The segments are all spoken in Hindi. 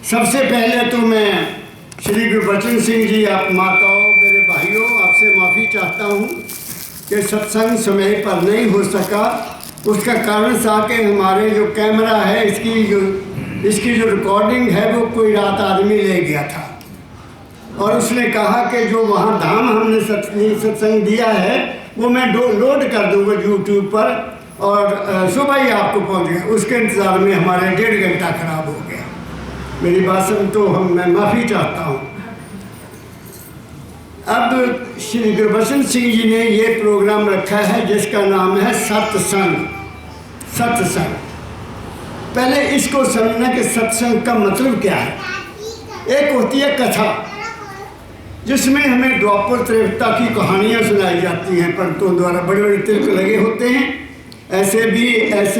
सबसे पहले तो मैं श्री गुरबचन सिंह जी, आप माताओं, मेरे भाइयों, आपसे माफ़ी चाहता हूँ कि सत्संग समय पर नहीं हो सका। उसका कारण था कि हमारे जो कैमरा है इसकी जो रिकॉर्डिंग है वो कोई रात आदमी ले गया था और उसने कहा कि जो वहाँ धाम हमने सत्संग दिया है वो मैं लोड कर दूँगा यूट्यूब पर और सुबह ही आपको पहुँच गया। उसके इंतज़ार में हमारे 1.5 घंटा खराब हो गया। मेरी बात सुन तो मैं माफ़ी चाहता हूँ। अब श्री गुरबचन सिंह जी ने ये प्रोग्राम रखा है जिसका नाम है सत्संग। सत्संग, पहले इसको समझना कि सत्संग का मतलब क्या है। एक होती है कथा जिसमें हमें द्वापर त्रेता की कहानियाँ सुनाई जाती हैं, पंडितों द्वारा बड़े बड़े तिलक लगे होते हैं। ऐसे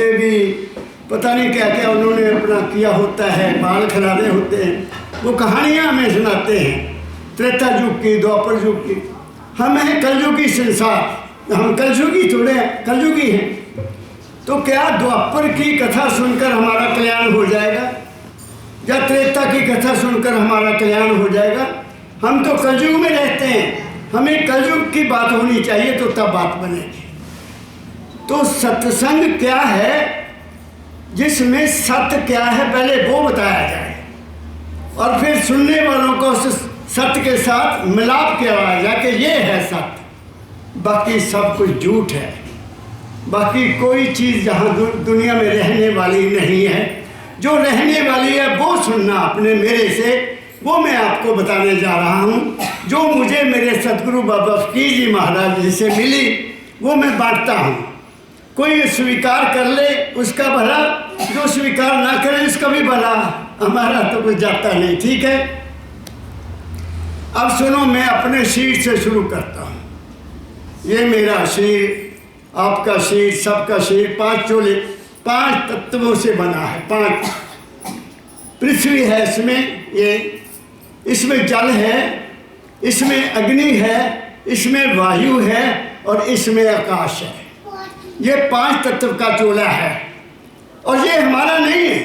भी पता नहीं क्या क्या उन्होंने अपना किया होता है, बाल खिलाने होते हैं, वो कहानियाँ हमें सुनाते हैं त्रेता युग की, द्वापर युग की। हम हैं कलयुगी संसार, हम कलयुगी थोड़े हैं, कलयुगी हैं। तो क्या द्वापर की कथा सुनकर हमारा कल्याण हो जाएगा या त्रेता की कथा सुनकर हमारा कल्याण हो जाएगा? हम तो कलयुग में रहते हैं, हमें कलयुग की बात होनी चाहिए तो तब बात बनेगी। तो सत्संग क्या है, जिसमें सत्य क्या है पहले वो बताया जाए और फिर सुनने वालों को सत्य के साथ मिलाप किया जाए कि ये है सत्य, बाकी सब कुछ झूठ है। बाकी कोई चीज़ जहाँ दुनिया में रहने वाली नहीं है। जो रहने वाली है वो सुनना अपने मेरे से, वो मैं आपको बताने जा रहा हूँ। जो मुझे मेरे सतगुरु बाबा फकीर जी महाराज जी से मिली वो मैं बांटता हूँ। कोई स्वीकार कर ले उसका भला, जो स्वीकार ना करे उसका भी भला। हमारा तो कुछ जाता नहीं, ठीक है। अब सुनो, मैं अपने शरीर से शुरू करता हूँ। ये मेरा शरीर, आपका शरीर, सबका शरीर 5 चोले 5 तत्वों से बना है। 5 पृथ्वी है, इसमें जल है, इसमें अग्नि है, इसमें वायु है और इसमें आकाश है। ये 5 तत्व का चोला है और ये हमारा नहीं है,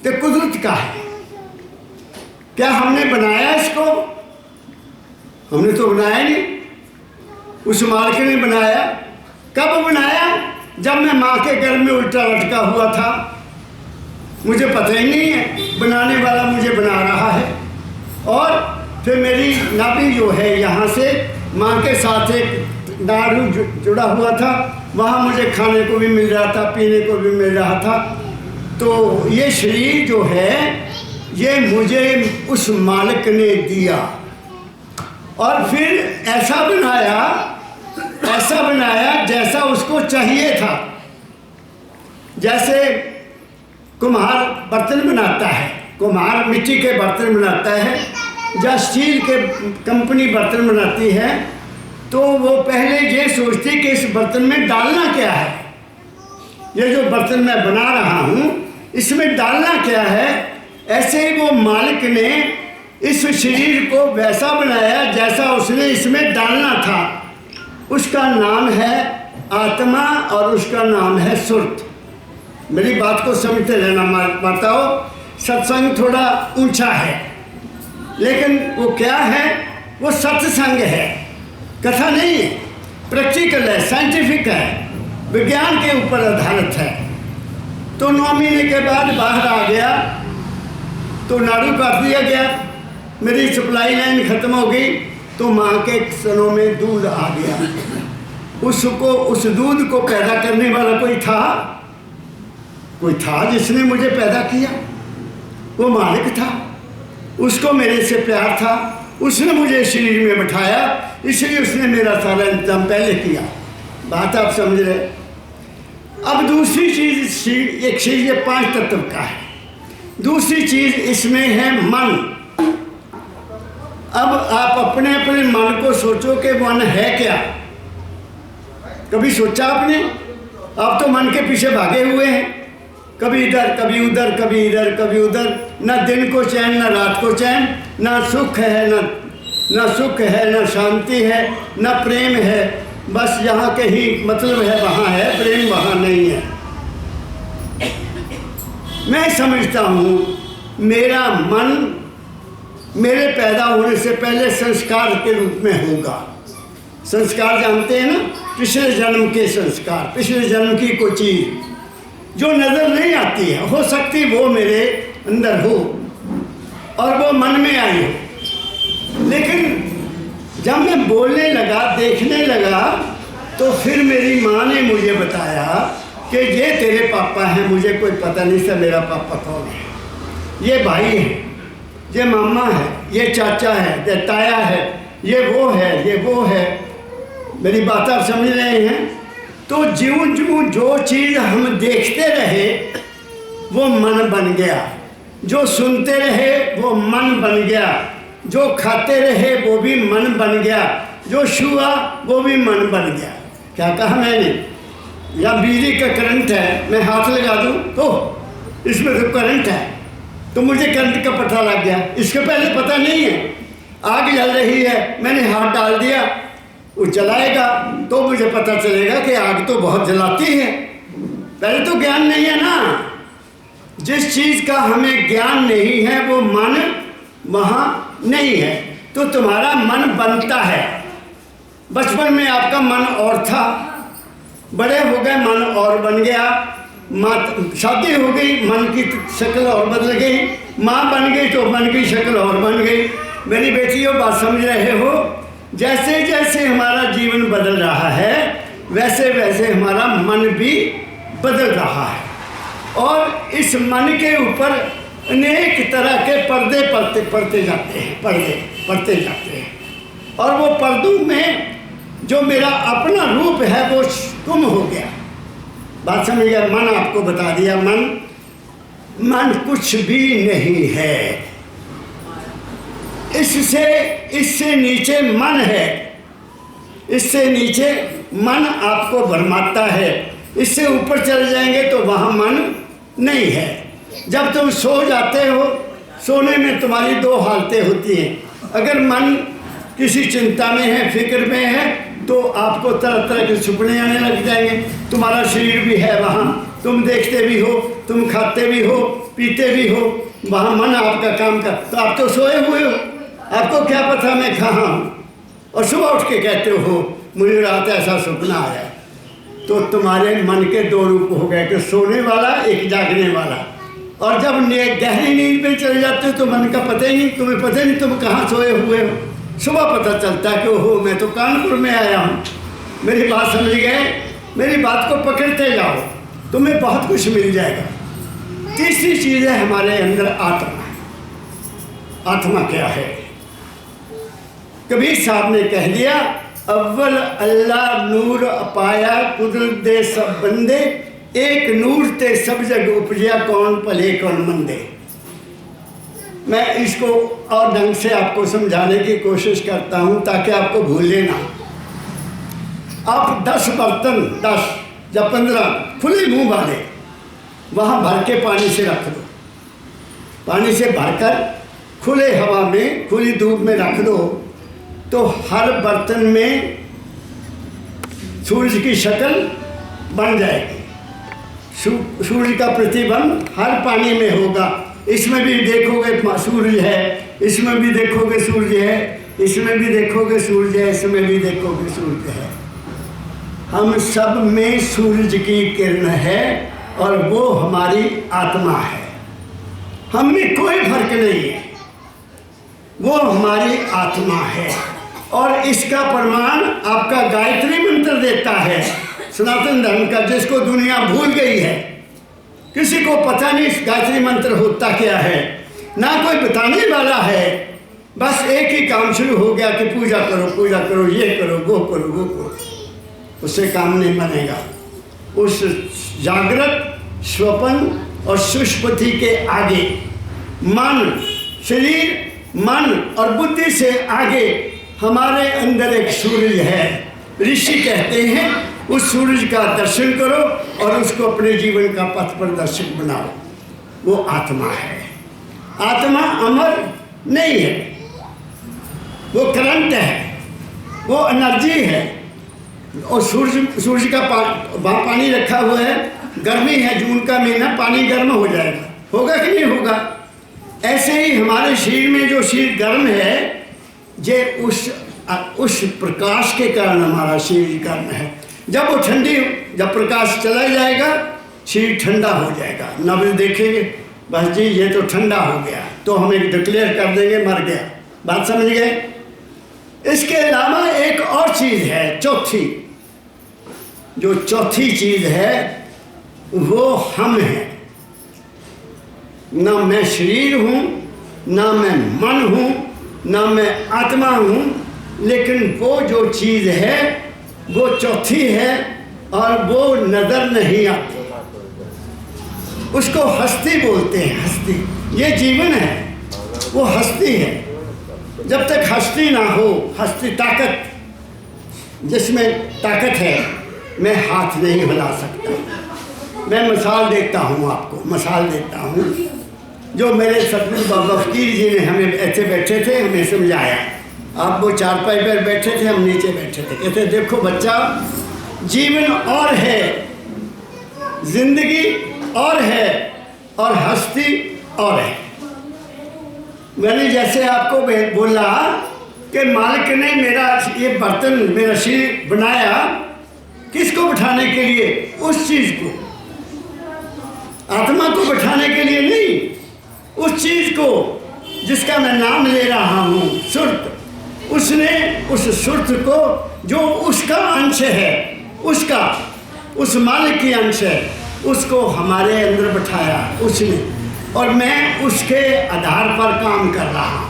ये कुदरत का है। क्या हमने बनाया इसको? हमने तो बनाया नहीं, उस मालिक ने बनाया। कब बनाया? जब मैं माँ के गर्भ में उल्टा लटका हुआ था। मुझे पता ही नहीं है, बनाने वाला मुझे बना रहा है। और फिर मेरी नाभि जो है यहाँ से माँ के साथ एक नाड़ू जुड़ा हुआ था, वहाँ मुझे खाने को भी मिल रहा था, पीने को भी मिल रहा था। तो ये शरीर जो है ये मुझे उस मालिक ने दिया और फिर ऐसा बनाया जैसा उसको चाहिए था। जैसे कुम्हार बर्तन बनाता है, कुम्हार मिट्टी के बर्तन बनाता है या स्टील के कंपनी बर्तन बनाती है, तो वो पहले ये सोचती कि इस बर्तन में डालना क्या है। ये जो बर्तन मैं बना रहा हूँ इसमें डालना क्या है। ऐसे ही वो मालिक ने इस शरीर को वैसा बनाया जैसा उसने इसमें डालना था। उसका नाम है आत्मा और उसका नाम है सुरत। मेरी बात को समझते रहना माताओ। सत्संग थोड़ा ऊंचा है लेकिन वो क्या है, वो सत्संग है, कथा नहीं है, प्रैक्टिकल है, साइंटिफिक है, विज्ञान के ऊपर आधारित है। तो 9 महीने के बाद बाहर आ गया तो नाड़ू काट दिया गया, मेरी सप्लाई लाइन ख़त्म हो गई तो माँ के स्तनों में दूध आ गया। उस दूध को पैदा करने वाला कोई था जिसने मुझे पैदा किया, वो मालिक था। उसको मेरे से प्यार था, उसने मुझे शरीर में बिठाया, इसलिए उसने मेरा सारा इंतजाम पहले किया। बात आप समझ रहे। अब दूसरी चीज़, एक चीज़ ये 5 तत्व का है, दूसरी चीज़ इसमें है मन। अब आप अपने अपने मन को सोचो कि मन है क्या। कभी सोचा आपने? आप तो मन के पीछे भागे हुए हैं, कभी इधर कभी उधर, कभी इधर कभी उधर। ना दिन को चैन ना रात को चैन, ना सुख है ना सुख है, ना शांति है, ना प्रेम है। बस यहाँ के ही मतलब है वहाँ है, प्रेम वहाँ नहीं है। मैं समझता हूँ मेरा मन मेरे पैदा होने से पहले संस्कार के रूप में होगा। संस्कार जानते हैं ना, पिछले जन्म के संस्कार, पिछले जन्म की कोई चीज़ जो नज़र नहीं आती है, हो सकती वो मेरे अंदर हो और वो मन में आई हो। लेकिन जब मैं बोलने लगा, देखने लगा, तो फिर मेरी माँ ने मुझे बताया कि ये तेरे पापा हैं। मुझे कोई पता नहीं था मेरा पापा कौन है। ये भाई है, ये मामा है, ये चाचा है, ये ताया है, ये वो है, ये वो है। मेरी बात आप समझ रहे हैं? तो ज्यों ज्यों जो चीज़ हम देखते रहे वो मन बन गया, जो सुनते रहे वो मन बन गया, जो खाते रहे वो भी मन बन गया, जो छुआ वो भी मन बन गया। क्या कहा मैंने? या बिजली का करंट है, मैं हाथ लगा दूँ तो इसमें तो करंट है, तो मुझे करंट का पता लग गया। इसके पहले पता नहीं है। आग जल रही है, मैंने हाथ डाल दिया, वो जलाएगा तो मुझे पता चलेगा कि आग तो बहुत जलाती है। पहले तो ज्ञान नहीं है ना। जिस चीज़ का हमें ज्ञान नहीं है वो मन वहाँ नहीं है। तो तुम्हारा मन बनता है। बचपन में आपका मन और था, बड़े हो गए मन और बन गया, शादी हो गई मन की शक्ल और बदल गई, माँ बन गई तो मन की शक्ल और बन गई। मेरी बेटियों, बात समझ रहे हो? जैसे जैसे हमारा जीवन बदल रहा है वैसे वैसे हमारा मन भी बदल रहा है। और इस मन के ऊपर अनेक तरह के पर्दे पड़ते जाते हैं, पर्दे पड़ते जाते हैं। और वो पर्दों में जो मेरा अपना रूप है वो गुम हो गया। बात समझ गया? मन आपको बता दिया, मन कुछ भी नहीं है। इससे नीचे मन है, इससे नीचे मन आपको भरमाता है। इससे ऊपर चले जाएंगे तो वहाँ मन नहीं है। जब तुम सो जाते हो, सोने में तुम्हारी दो हालतें होती हैं। अगर मन किसी चिंता में है, फिक्र में है, तो आपको तरह तरह के सपने आने लग जाएंगे। तुम्हारा शरीर भी है वहाँ, तुम देखते भी हो, तुम खाते भी हो, पीते भी हो, वहाँ मन आपका काम कर। तो आप तो सोए हुए हो, आपको क्या पता मैं कहाँ हूँ। और सुबह उठ के कहते हो मुझे रात ऐसा सपना आया। तो तुम्हारे मन के दो रूप हो गए, कि सोने वाला, एक जागने वाला। और जब गहरी नींद में चले जाते हो तो मन का पता ही नहीं, तुम्हें पता ही नहीं तुम कहाँ सोए हुए हो। सुबह पता चलता है कि ओहो मैं तो कानपुर में आया हूँ। मेरी बात समझ गए? मेरी बात को पकड़ते जाओ, तुम्हें बहुत कुछ मिल जाएगा। तीसरी चीज़ है हमारे अंदर आत्मा। आत्मा क्या है? कबीर साहब ने कह दिया, अव्वल अल्लाह नूर अपाया कुदरत दे सब बंदे, एक नूर ते सब जग उपजिया कौन भले कौन मंदे। मैं इसको और ढंग से आपको समझाने की कोशिश करता हूँ ताकि आपको भूले ना। आप 10 बर्तन, 10 या 15 खुले मुंह वाले वहाँ भर के पानी से रख दो। पानी से भरकर खुले हवा में, खुली धूप में रख दो, तो हर बर्तन में सूरज की शक्ल बन जाएगी। सूरज का प्रतिबिंब हर पानी में होगा। इसमें भी देखोगे सूरज है, इसमें भी देखोगे सूरज है, इसमें भी देखोगे सूरज है, इसमें भी देखोगे सूरज है। हम सब में सूरज की किरण है और वो हमारी आत्मा है। हम में कोई फर्क नहीं है, वो हमारी आत्मा है। और इसका प्रमाण आपका गायत्री मंत्र देता है, सनातन धर्म का, जिसको दुनिया भूल गई है। किसी को पता नहीं इस गायत्री मंत्र होता क्या है, ना कोई बताने वाला है। बस एक ही काम शुरू हो गया कि पूजा करो, पूजा करो, ये करो, वो करो, वो करो। उससे काम नहीं बनेगा। उस जागृत, स्वप्न और सुषुप्ति के आगे मन, शरीर, मन और बुद्धि से आगे हमारे अंदर एक सूरज है। ऋषि कहते हैं उस सूरज का दर्शन करो और उसको अपने जीवन का पथ प्रदर्शक बनाओ। वो आत्मा है। आत्मा अमर नहीं है, वो करंट है, वो एनर्जी है। और सूरज का पानी रखा हुआ है, गर्मी है, जून का महीना, पानी गर्म हो जाएगा, होगा कि नहीं होगा? ऐसे ही हमारे शरीर में जो शरीर गर्म है, ये उस प्रकाश के कारण हमारा शरीर गर्म है। जब वो जब प्रकाश चला जाएगा, शरीर ठंडा हो जाएगा। नब्ज देखेंगे, बस जी ये तो ठंडा हो गया, तो हम एक डिक्लेयर कर देंगे मर गया। बात समझ गए? इसके अलावा एक और चीज़ है, चौथी चीज़ है, वो हम हैं। ना मैं शरीर हूँ, ना मैं मन हूँ, ना मैं आत्मा हूँ, लेकिन वो जो चीज़ है वो चौथी है और वो नज़र नहीं आती। उसको हस्ती बोलते हैं। हस्ती, ये जीवन है, वो हस्ती है। जब तक हस्ती ना हो, हस्ती ताकत, जिसमें ताकत है, मैं हाथ नहीं हिला सकता। मैं मिसाल देता हूँ आपको, मिसाल देता हूँ। जो मेरे सतगुरु बाबा फकीर जी ने हमें ऐसे बैठे थे, हमें समझाया। आप वो चारपाई पर बैठे थे, हम नीचे बैठे थे। कहते देखो बच्चा, जीवन और है, जिंदगी और है, और हस्ती और है। मैंने जैसे आपको बोला कि मालिक ने मेरा ये बर्तन, मेरा शरीर बनाया, किसको बिठाने के लिए? उस चीज़ को, आत्मा को बिठाने के लिए नहीं, उस चीज़ को जिसका मैं नाम ले रहा हूँ, सुरत। उसने उस सुरत को, जो उसका अंश है, उस मालिक की अंश है, उसको हमारे अंदर बिठाया उसने, और मैं उसके आधार पर काम कर रहा हूँ।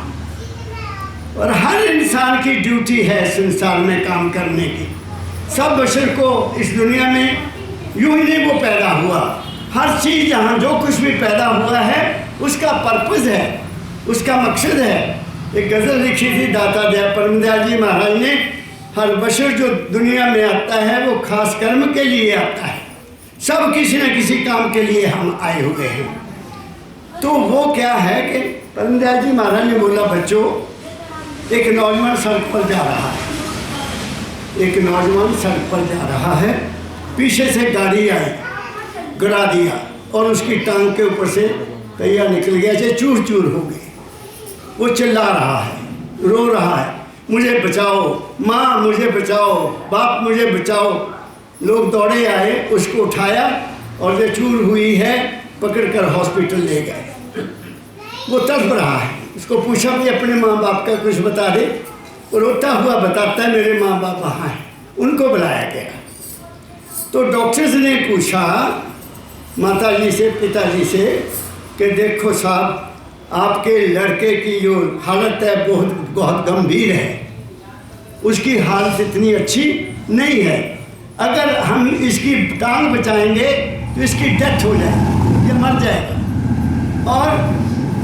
और हर इंसान की ड्यूटी है संसार में काम करने की। सब बशर को इस दुनिया में यूं ही नहीं वो पैदा हुआ। हर चीज़ जहाँ जो कुछ भी पैदा हुआ है, उसका पर्पज़ है, उसका मकसद है। एक गज़ल लिखी थी दाता दया परमदयाल जी महाराज ने, हर बशर जो दुनिया में आता है वो खास कर्म के लिए आता है। सब किसी न किसी काम के लिए हम आए हुए हैं। तो वो क्या है कि परमदयाल जी महाराज ने बोला, बच्चों, एक नौजवान सड़क पर जा रहा है, एक नौजवान सड़क पर जा रहा है, पीछे से गाड़ी आई, गिरा दिया, और उसकी टांग के ऊपर से पहिया निकल गया, से चूर चूर हो गई। वो चिल्ला रहा है, रो रहा है, मुझे बचाओ माँ, मुझे बचाओ, बाप मुझे बचाओ। लोग दौड़े आए, उसको उठाया, और जो चूर हुई है पकड़कर हॉस्पिटल ले गए। वो तड़प रहा है, उसको पूछा कि अपने माँ बाप का कुछ बता दे। वो रोता हुआ बताता है, मेरे माँ बाप वहाँ हैं। उनको बुलाया गया, तो डॉक्टर्स ने पूछा माताजी से, पिताजी से, कि देखो साहब, आपके लड़के की जो हालत है बहुत गंभीर है, उसकी हालत इतनी अच्छी नहीं है। अगर हम इसकी टांग बचाएंगे तो इसकी डेथ हो जाएगी, ये मर जाएगा। और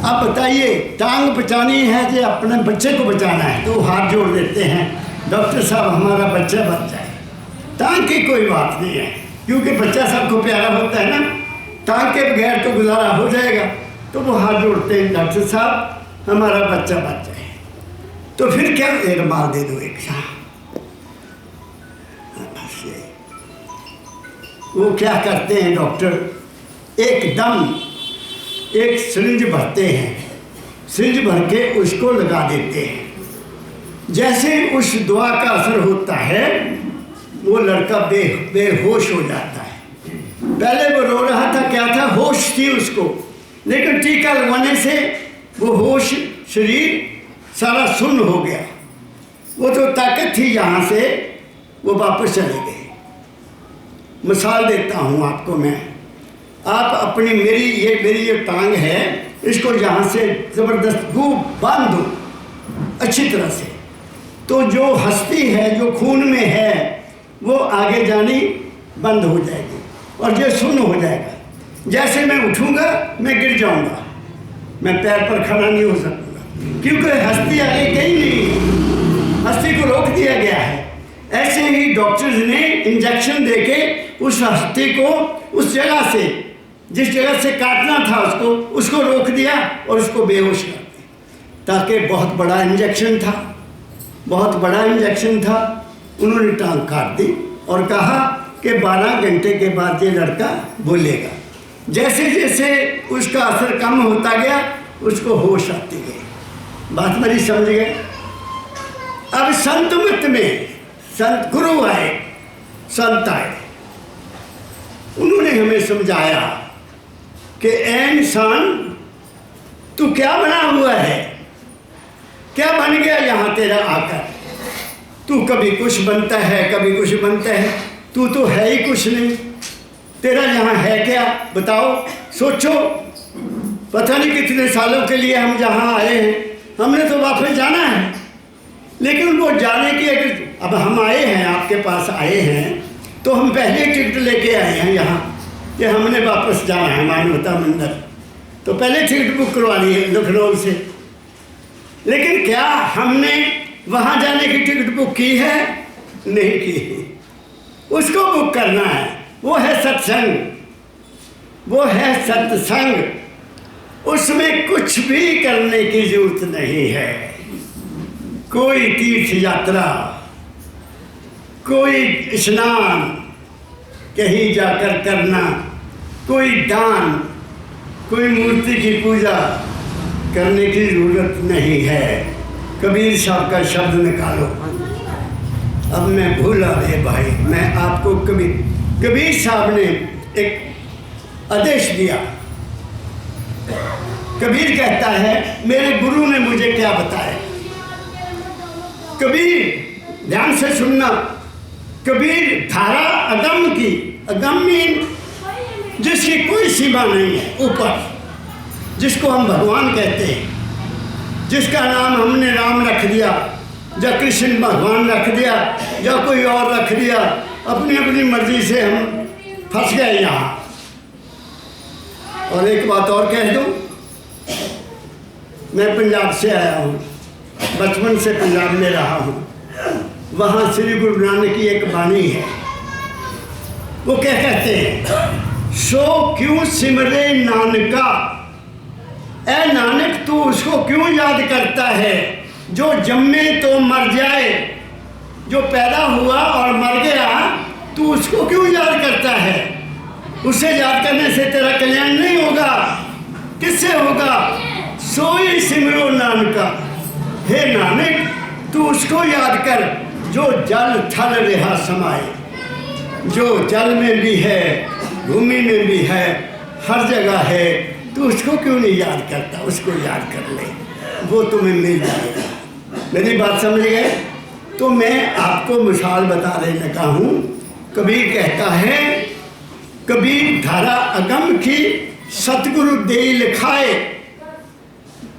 अब बताइए, टांग बचानी है कि अपने बच्चे को बचाना है? तो हाथ जोड़ देते हैं, डॉक्टर साहब हमारा बच्चा बच जाए। टांग की कोई बात नहीं है, क्योंकि बच्चा सबको प्यारा होता है ना, टांग के बगैर तो गुजारा हो जाएगा। तो वो हाथ जोड़ते हैं, डॉक्टर साहब हमारा बच्चा बच जाए। तो फिर क्या, एक मार दे दो एक साहब। वो क्या करते हैं डॉक्टर, एकदम एक सिरिंज भरते हैं, सिरिंज भर के उसको लगा देते हैं। जैसे उस दवा का असर होता है, वो लड़का बेहोश हो जाता है। पहले वो रो रहा था, क्या था, होश थी उसको, लेकिन टीका लगवाने से वो होश, शरीर सारा सुन्न हो गया। वो तो ताकत थी यहाँ से, वो वापस चले गए। मिसाल देता हूँ आपको मैं, आप अपनी मेरी ये टांग है, इसको यहाँ से ज़बरदस्त बांध दो अच्छी तरह से, तो जो हस्ती है, जो खून में है, वो आगे जानी बंद हो जाएगी और ये सुन्न हो जाएगा। जैसे मैं उठूँगा मैं गिर जाऊँगा, मैं पैर पर खड़ा नहीं हो सकूँगा, क्योंकि हस्ती आगे गई नहीं, हस्ती को रोक दिया गया है। ऐसे ही डॉक्टर्स ने इंजेक्शन देके उस हस्ती को उस जगह से, जिस जगह से काटना था उसको रोक दिया और उसको बेहोश कर दिया। ताकि बहुत बड़ा इंजेक्शन था, बहुत बड़ा इंजेक्शन था। उन्होंने टांग काट दी और कहा कि 12 घंटे के बाद ये लड़का बोलेगा। जैसे जैसे उसका असर कम होता गया, उसको होश आती है। बात मेरी समझ गए? अब संत मत में संत गुरु आए, संत आए, उन्होंने हमें समझाया कि ऐ इंसान, तू क्या बना हुआ है, क्या बन गया यहाँ तेरा आकर? तू कभी कुछ बनता है, कभी कुछ बनता है, तू तो है ही कुछ नहीं। तेरा यहाँ है क्या बताओ? सोचो, पता नहीं कितने सालों के लिए हम जहाँ आए हैं, हमने तो वापस जाना है, लेकिन वो जाने की अगर अब हम आए हैं, आपके पास आए हैं, तो हम पहले टिकट लेके आए हैं यहाँ कि हमने वापस जाना है मानवता मंदिर, तो पहले टिकट बुक करवा ली है लखनऊ से। लेकिन क्या हमने वहाँ जाने की टिकट बुक की है? नहीं की। उसको बुक करना है, वो है सत्संग, वो है सत्संग। उसमें कुछ भी करने की जरूरत नहीं है। कोई तीर्थ यात्रा, कोई स्नान कहीं जाकर करना, कोई दान, कोई मूर्ति की पूजा करने की जरूरत नहीं है। कबीर साहब का शब्द निकालो। अब मैं भूला रे भाई, मैं आपको कबीर साहब ने एक आदेश दिया। कबीर कहता है, मेरे गुरु ने मुझे क्या बताया। कबीर, ध्यान से सुनना, कबीर धारा अगम की, अगम मीन जिसकी कोई सीमा नहीं है, ऊपर, जिसको हम भगवान कहते हैं, जिसका नाम हमने राम रख दिया, या कृष्ण भगवान रख दिया, या कोई और रख दिया, अपनी अपनी मर्जी से हम फंस गए यहाँ। और एक बात और कह दूँ, मैं पंजाब से आया हूँ, बचपन से पंजाब में रहा हूँ। वहाँ श्री गुरु नानक की एक वाणी है, वो क्या कहते हैं, सो क्यों सिमरे नानका, ऐ नानक तू उसको क्यों याद करता है जो जन्मे तो मर जाए, जो पैदा हुआ और मर गया, तू उसको क्यों याद करता है? उसे याद करने से तेरा कल्याण नहीं होगा। किससे होगा? सोई सिमरो नानका, हे नानक तू उसको याद कर जो जल थल रहा समाए, जो जल में भी है, भूमि में भी है, हर जगह है। तू उसको क्यों नहीं याद करता? उसको याद कर ले, वो तुम्हें मिल जाएगा। मेरी बात समझ गए? तो मैं आपको मिसाल बता रहे लगा हूँ। कबीर कहता है, कबीर धारा अगम की सतगुरु दे लिखाए,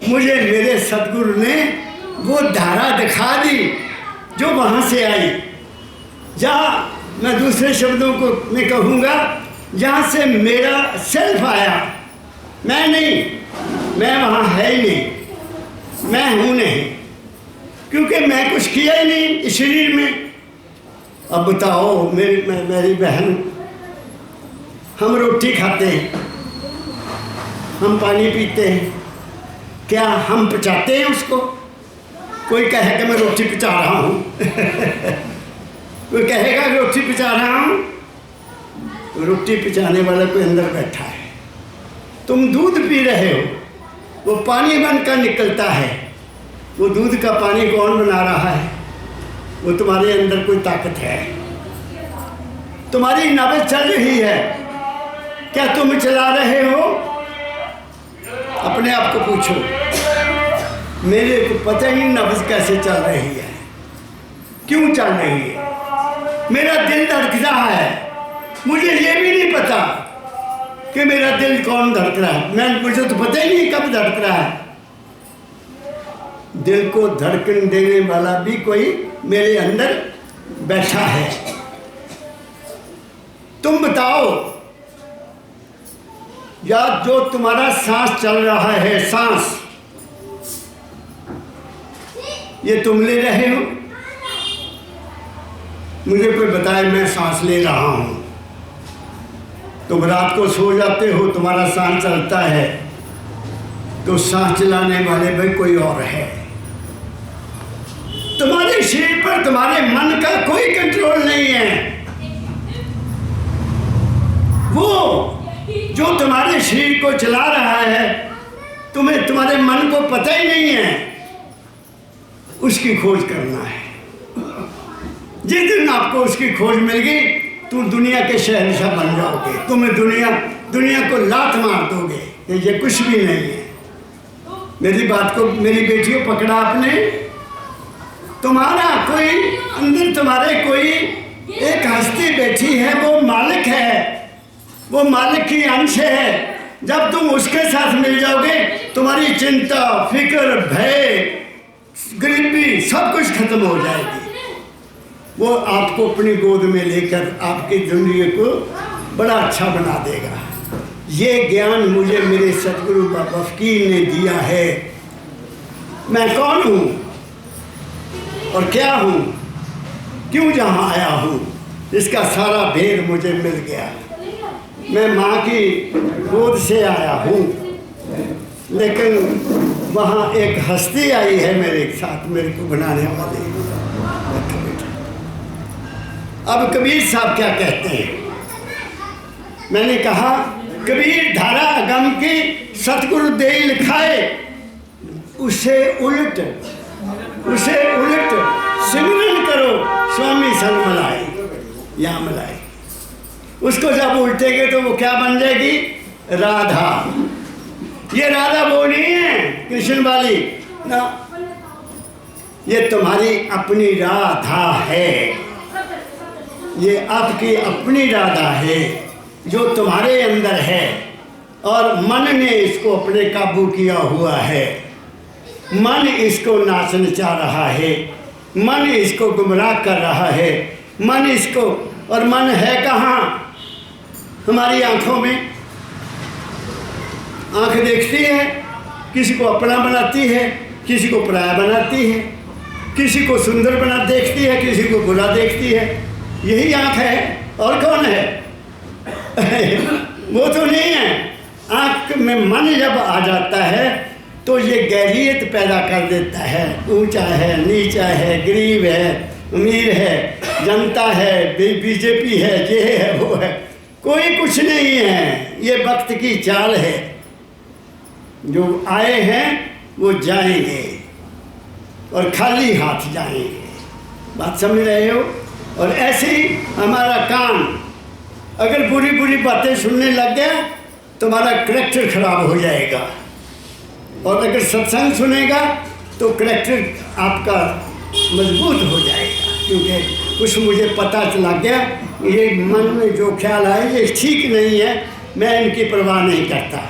मुझे मेरे सतगुरु ने वो धारा दिखा दी जो वहाँ से आई। जहाँ मैं दूसरे शब्दों को मैं कहूँगा, जहाँ से मेरा सेल्फ आया, मैं नहीं, मैं वहाँ है ही नहीं, मैं हूँ नहीं, क्योंकि मैं कुछ किया ही नहीं इस शरीर में। अब बताओ मेरी बहन, हम रोटी खाते हैं, हम पानी पीते हैं, क्या हम पचाते हैं उसको? कोई कहे कि मैं रोटी पचा रहा हूँ कोई कहेगा कि रोटी पचा रहा हूँ? रोटी पचाने वाला कोई अंदर बैठा है। तुम दूध पी रहे हो, वो पानी बनकर निकलता है। वो दूध का पानी कौन बना रहा है? वो तुम्हारे अंदर कोई ताकत है। तुम्हारी नब्ज़ चल रही है, क्या तुम चला रहे हो? अपने आप को पूछो। मेरे को पता ही नहीं नब्ज़ कैसे चल रही है, क्यों चल रही है। मेरा दिल धड़क रहा है, मुझे ये भी नहीं पता कि मेरा दिल कौन धड़क रहा है। मुझे तो पता ही नहीं कब धड़क रहा है। दिल को धड़कन देने वाला भी कोई मेरे अंदर बैठा है। तुम बताओ, या जो तुम्हारा सांस चल रहा है, सांस, ये तुम ले रहे हो? मुझे कोई बताए मैं सांस ले रहा हूं। तुम रात को सो जाते हो, तुम्हारा सांस चलता है, तो सांस चलाने वाले भाई कोई और है। तुम्हारे शरीर पर तुम्हारे मन का कोई कंट्रोल नहीं है। वो जो तुम्हारे शरीर को चला रहा है, तुम्हें तुम्हारे मन को पता ही नहीं है, उसकी खोज करना है। जिस दिन आपको उसकी खोज मिल गई, तुम दुनिया के शहंशाह बन जाओगे। तुम्हें दुनिया को लात मार दोगे कि ये कुछ भी नहीं है। मेरी बात को, मेरी बेटियों, पकड़ा आपने? तुम्हारा कोई अंदर, तुम्हारे कोई एक हस्ती बैठी है, वो मालिक है, वो मालिक की अंश है। जब तुम उसके साथ मिल जाओगे, तुम्हारी चिंता, फिक्र, भय, गरीबी सब कुछ खत्म हो जाएगी। वो आपको अपनी गोद में लेकर आपकी जिंदगी को बड़ा अच्छा बना देगा। ये ज्ञान मुझे मेरे सतगुरु बाबा फकीर ने दिया है। मैं कौन हूँ और क्या हूँ, क्यों जहाँ आया हूँ, इसका सारा भेद मुझे मिल गया। मैं माँ की गोद से आया हूँ, लेकिन वहाँ एक हस्ती आई है मेरे साथ, मेरे को बनाने वाले। अब कबीर साहब क्या कहते हैं? मैंने कहा, कबीर धारा गम की सतगुरु दे लिखाए, उसे उलट सिमरन करो स्वामी सन मलाई या मलाई। उसको जब उल्टेगे तो वो क्या बन जाएगी? राधा। ये राधा वो नहीं है कृष्ण वाली ना, ये तुम्हारी अपनी राधा है। ये आपकी अपनी राधा है जो तुम्हारे अंदर है, और मन ने इसको अपने काबू किया हुआ है। मन इसको नाचना चाह रहा है, मन इसको गुमराह कर रहा है, मन इसको, और मन है कहाँ? हमारी आँखों में। आँख देखती है, किसी को अपना बनाती है, किसी को पराया बनाती है, किसी को सुंदर बना देखती है, किसी को बुरा देखती है। यही आँख है, और कौन है? वो तो नहीं है। आँख में मन जब आ जाता है तो ये गहरियत पैदा कर देता है। ऊंचा है, नीचा है, गरीब है, अमीर है, जनता है, बीजेपी है, ये है, वो है, कोई कुछ नहीं है। ये वक्त की चाल है। जो आए हैं वो जाएंगे, और खाली हाथ जाएंगे। बात समझ रहे हो? और ऐसे ही हमारा काम, अगर बुरी बुरी बातें सुनने लग गया, तुम्हारा करैक्टर खराब हो जाएगा। और अगर सत्संग सुनेगा तो करैक्टर आपका मजबूत हो जाएगा। क्योंकि कुछ मुझे पता चला गया, ये मन में जो ख्याल आए ये ठीक नहीं है, मैं इनकी परवाह नहीं करता।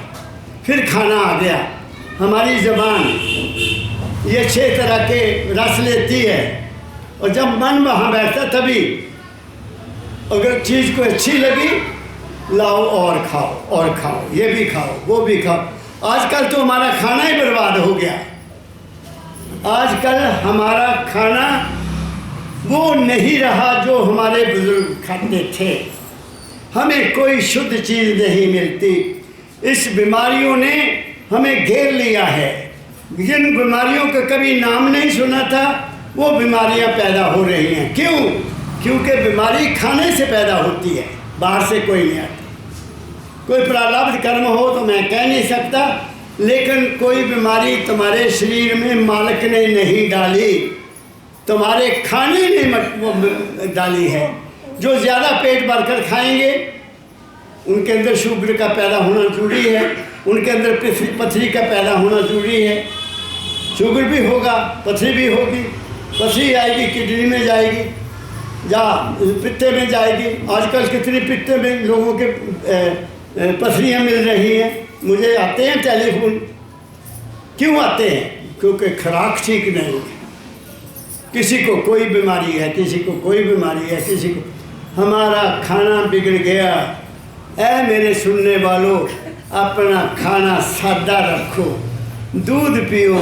फिर खाना आ गया। हमारी ज़बान ये 6 तरह के रस लेती है, और जब मन वहाँ बैठता तभी, अगर चीज़ को अच्छी लगी, लाओ और खाओ, ये भी खाओ, वो भी खाओ। आजकल तो हमारा खाना ही बर्बाद हो गया। आजकल हमारा खाना वो नहीं रहा जो हमारे बुजुर्ग खाते थे। हमें कोई शुद्ध चीज़ नहीं मिलती। इस बीमारियों ने हमें घेर लिया है। जिन बीमारियों का कभी नाम नहीं सुना था, वो बीमारियां पैदा हो रही हैं। क्यों? क्योंकि बीमारी खाने से पैदा होती है, बाहर से कोई नहीं आती। कोई प्रारब्ध कर्म हो तो मैं कह नहीं सकता, लेकिन कोई बीमारी तुम्हारे शरीर में मालिक ने नहीं डाली, तुम्हारे खाने ने डाली है। जो ज़्यादा पेट भरकर खाएंगे उनके अंदर शुगर का पैदा होना जरूरी है, उनके अंदर पथरी का पैदा होना जरूरी है। शुगर भी होगा, पथरी भी होगी। पथरी आएगी, किडनी में जाएगी, पित्ते में जाएगी। आजकल कितनी पित्ते में लोगों के पथरियाँ मिल रही हैं। मुझे आते हैं टेलीफोन। क्यों आते हैं? क्योंकि खुराक ठीक नहीं है। किसी को कोई बीमारी है, किसी को कोई बीमारी है, किसी को। हमारा खाना बिगड़ गया। ऐ मेरे सुनने वालों, अपना खाना सादा रखो। दूध पियो,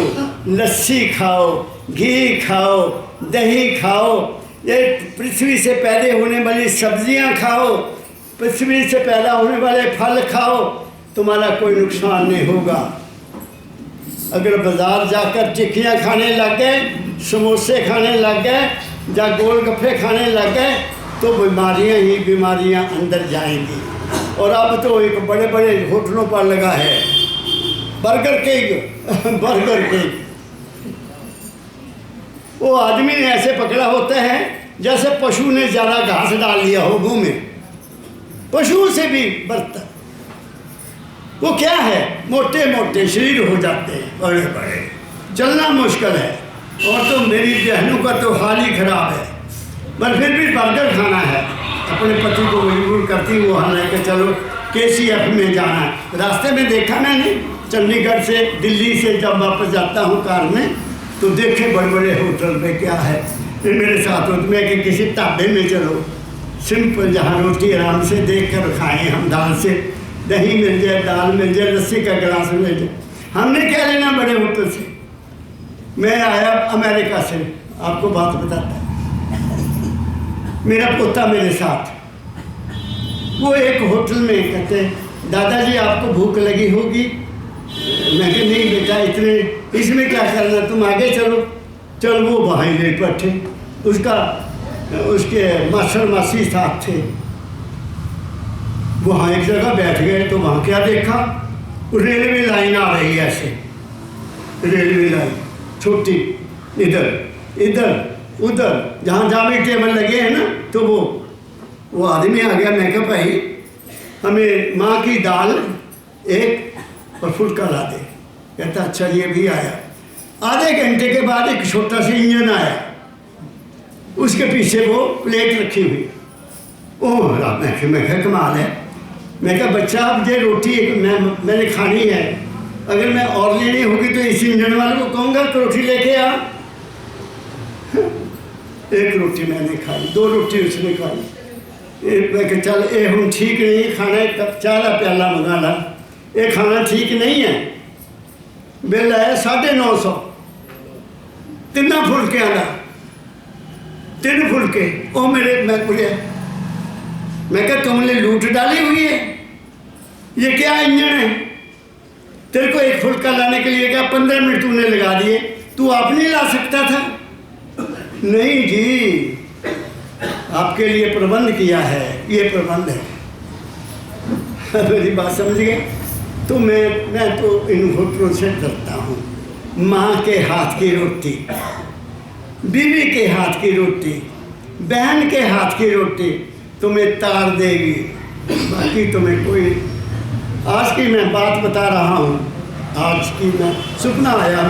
लस्सी खाओ, घी खाओ, दही खाओ, ये पृथ्वी से पैदा होने वाली सब्जियां खाओ, पृथ्वी से पैदा होने वाले फल खाओ, तुम्हारा कोई नुकसान नहीं होगा। अगर बाज़ार जाकर टिक्कियाँ खाने लग गए, समोसे खाने लग गए, या गोलगप्पे खाने लग गए, तो बीमारियाँ ही बीमारियाँ अंदर जाएंगी। और अब तो एक बड़े बड़े होटलों पर लगा है, बर्गर केक, बर्गर केक। वो आदमी ने ऐसे पकड़ा होता है जैसे पशु ने ज़्यादा घास डाल लिया हो मुंह में, पशुओं से भी बदतर। वो क्या है, मोटे मोटे शरीर हो जाते हैं, बड़े बड़े, चलना मुश्किल है। और तो मेरी बहनों का तो हाल ही खराब है, पर फिर भी बर्गर खाना है। अपने पति को मजबूर करती हूँ वहाँ लेकर चलो KCF में जाना है। रास्ते में देखा मैंने, चंडीगढ़ से दिल्ली से जब वापस जाता हूँ कार में, तो देखे बड़े बड़े होटल पे क्या है। फिर मेरे साथ होते में कि किसी ढाबे में चलो, सिंपल, जहाँ रोटी आराम से देख कर खाएँ हम, दाल से दही मिल जाए, दाल मिल जाए, लस्सी का गिलास मिल जाए। हमने क्या लेना बड़े होटल से। मैं आया अमेरिका से, आपको बात बताता है, मेरा पोता मेरे साथ, वो एक होटल में कहते दादाजी आपको भूख लगी होगी। मैं कहा नहीं बेटा, इतने इसमें क्या करना, तुम आगे चलो। चल वो वहाँ ले बैठे, उसके मास्टर मासी साथ थे। वहाँ एक जगह बैठ गए तो वहाँ क्या देखा, रेलवे लाइन आ रही है ऐसे, रेलवे लाइन छोटी, इधर इधर उधर, जहाँ जहाँ भी टेबल लगे हैं ना, तो वो आदमी आ गया। मैं कहा भाई हमें माँ की दाल एक और फुल्का ला दे। कहता अच्छा ये भी आया। आधे घंटे के बाद एक छोटा सा इंजन आया, उसके पीछे वो प्लेट रखी हुई। ओह मैं कहा कमाल है। मैं कहा बच्चा अब ये रोटी मैंने खानी है, अगर मैं और लेनी होगी तो इस इंजन वाले को कहूँगा कि रोटी लेके आ। एक रोटी मैंने खाई, 2 रोटी उसने खाई। मैं कहा चल ये हम ठीक नहीं खाना, एक कप चाह का प्याला मंगा ला, ये खाना ठीक नहीं है। बिल आया 950, 3 फुलकियाँ का, 3 फुलके। ओ मेरे मैं बोलिया, मैं कहा तुमने लूट डाली हुई है, ये क्या इंजन है, तेरे को एक फुल्का लाने के लिए क्या 15 मिनट तूने लगा दिए, तू आप नहीं ला सकता था। नहीं जी, आपके लिए प्रबंध किया है, ये प्रबंध है। मेरी बात समझ गए। तो मैं तो इन होटलों से डरता हूँ। माँ के हाथ की रोटी, बीवी के हाथ की रोटी, बहन के हाथ की रोटी तुम्हें तार देगी, बाकी तुम्हें कोई। आज की मैं बात बता रहा हूँ, आज की मैं सपना आया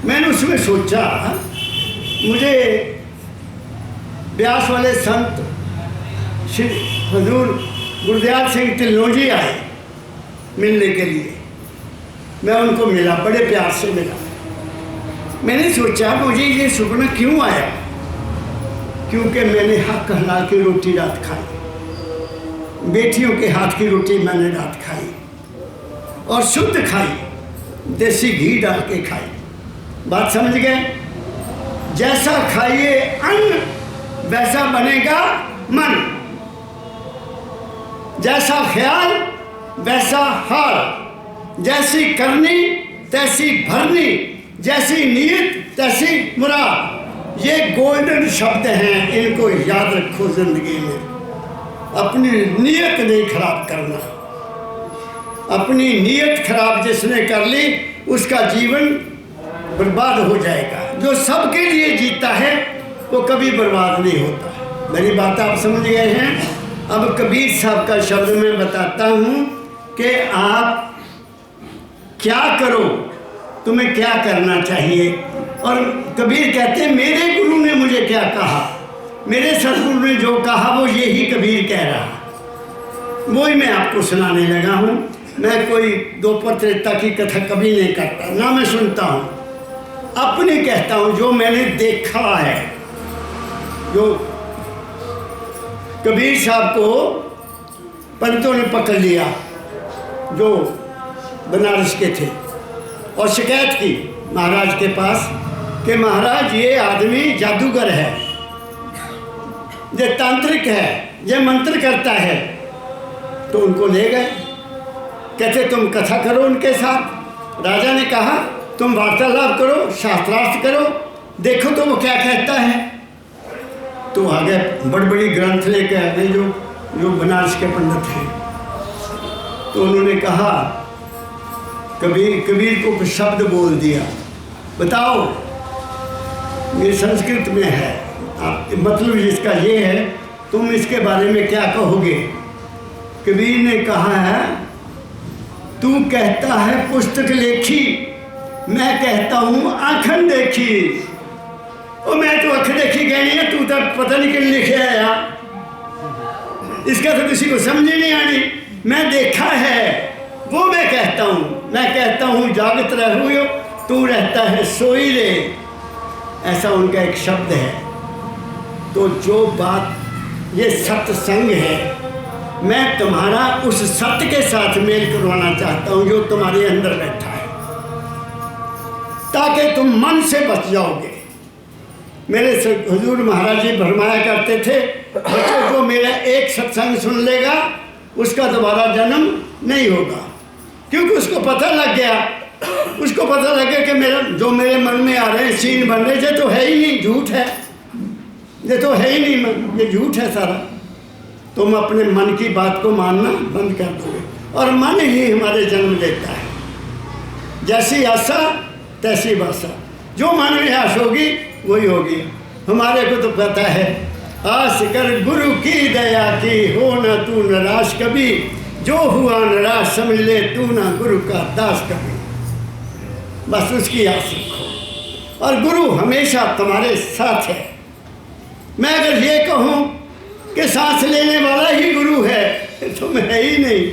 मैंने उसमें सोचा, मुझे ब्यास वाले संत श्री हजूर गुरदयाल सिंह ढिल्लों जी आए मिलने के लिए। मैं उनको मिला, बड़े प्यार से मिला। मैंने सोचा मुझे ये सपना क्यों आया, क्योंकि मैंने हक हलाल की रोटी रात खाई, बेटियों के हाथ की रोटी मैंने रात खाई और शुद्ध खाई, देसी घी डाल के खाई। बात समझ गए? जैसा खाइए अन्न वैसा बनेगा मन, जैसा ख्याल वैसा हाल, जैसी करनी तैसी भरनी, जैसी नीयत तैसी मुराद। ये गोल्डन शब्द हैं, इनको याद रखो जिंदगी में। अपनी नीयत नहीं खराब करना। अपनी नीयत खराब जिसने कर ली उसका जीवन बर्बाद हो जाएगा। जो सबके लिए जीता है वो कभी बर्बाद नहीं होता। मेरी बात आप समझ गए हैं। अब कबीर साहब का शब्द मैं बताता हूँ कि आप क्या करो, तुम्हें क्या करना चाहिए। और कबीर कहते हैं मेरे गुरु ने मुझे क्या कहा, मेरे सदगुरु ने जो कहा वो यही कबीर कह रहा, वही मैं आपको सुनाने लगा हूँ। मैं कोई द्वापर त्रेता की कथा कभी नहीं करता, ना मैं सुनता हूँ, अपने कहता हूँ जो मैंने देखा है। जो कबीर साहब को पंतों ने पकड़ लिया जो बनारस के थे और शिकायत की महाराज के पास कि महाराज ये आदमी जादूगर है, ये तांत्रिक है, ये मंत्र करता है। तो उनको ले गए, कहते तुम कथा करो उनके साथ। राजा ने कहा तुम वार्तालाप करो, शास्त्रार्थ करो, देखो तो वो क्या कहता है। तो आगे बड़ी बड़ी ग्रंथ लेके आ गए जो बनारस के पंडित हैं। तो उन्होंने कहा कबीर को कुछ शब्द बोल दिया, बताओ ये संस्कृत में है, आप मतलब इसका ये है, तुम इसके बारे में क्या कहोगे? कबीर ने कहा है, तू कहता है पुस्तक लेखी, मैं कहता हूँ आँखन देखी। और मैं तो आँख देखी कहनी है, तू तो पता नहीं क्यों लिखे आया, इसका तो किसी को समझ ही नहीं आनी। मैं देखा है वो मैं कहता हूँ, मैं कहता हूँ जागत रहो, तू रहता है सोई रे, ऐसा उनका एक शब्द है। तो जो बात ये सत्संग है, मैं तुम्हारा उस सत्य के साथ मेल करवाना चाहता हूँ जो तुम्हारे अंदर बैठा है, ताकि तुम मन से बच जाओगे। मेरे से हुजूर महाराज जी फरमाया करते थे, बच्चों को मेरा एक सत्संग सुन लेगा उसका दोबारा जन्म नहीं होगा, क्योंकि उसको पता लग गया कि मेरा जो मेरे मन में आ रहे हैं सीन बन रहे, ये तो है ही नहीं, झूठ है, ये तो है ही नहीं, ये झूठ है सारा। तुम अपने मन की बात को मानना बंद कर दोगे, और मन ही हमारे जन्म देता है। जैसी आशा तैसी भाषा, जो मन में आश होगी वही होगी। हमारे को तो पता है, आस कर गुरु की दया की, हो न तू निराश कभी, जो हुआ निराश समझ ले तू ना गुरु का दास कभी। बस उसकी आस रखो, और गुरु हमेशा तुम्हारे साथ है। मैं अगर ये कहूँ कि सांस लेने वाला ही गुरु है, तुम है ही नहीं,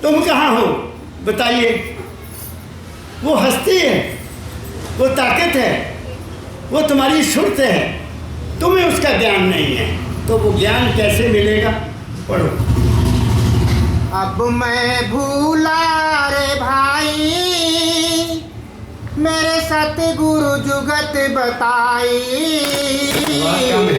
तुम कहाँ हो बताइए? वो हस्ती है, वो ताकत है, वो तुम्हारी सुरत है, तुम्हें उसका ज्ञान नहीं है, तो वो ज्ञान कैसे मिलेगा? पढ़ो। अब मैं भूला रे भाई, मेरे सतगुरु जुगत बताई।